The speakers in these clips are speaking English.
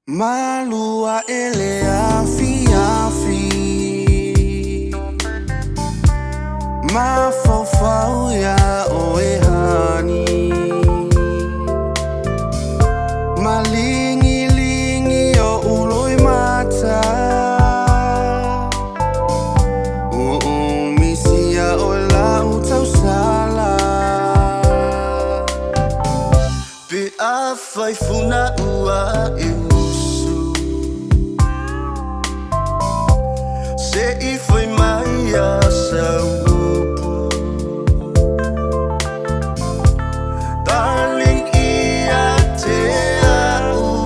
MALU a AFIAFI Mafofau ya oehani Malingi-lingi yo uloi mata Misia ola utau sala Pe afai funa ua Se foi mai a saupu Darling ia te au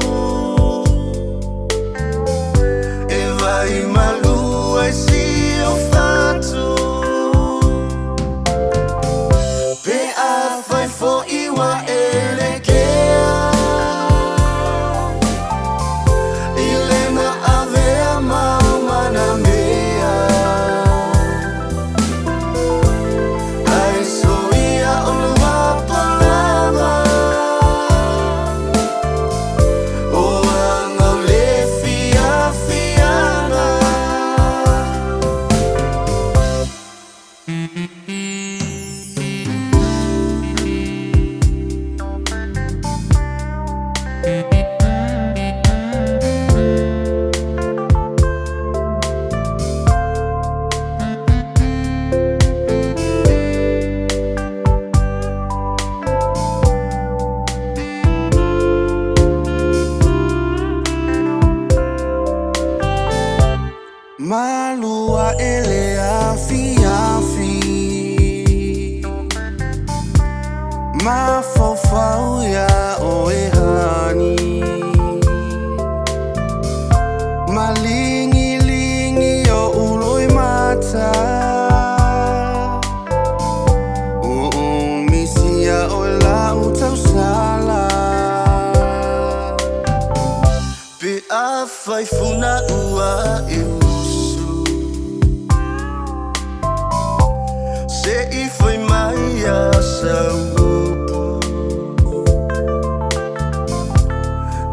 E vai malu ai si o fatu Pe a fai fo iwa ele kea Ilena avea mama na me MALU a AFIAFI Mafofau ya oehani Malingi-lingi yo uloi mata Misia ola utau sala Pe afai funa ua Se foi mai a saupu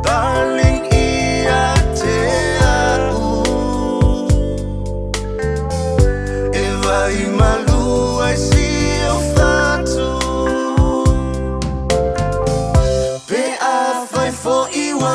Darling ia te au E vai malu ai si o fatu Pe a fai fo iwa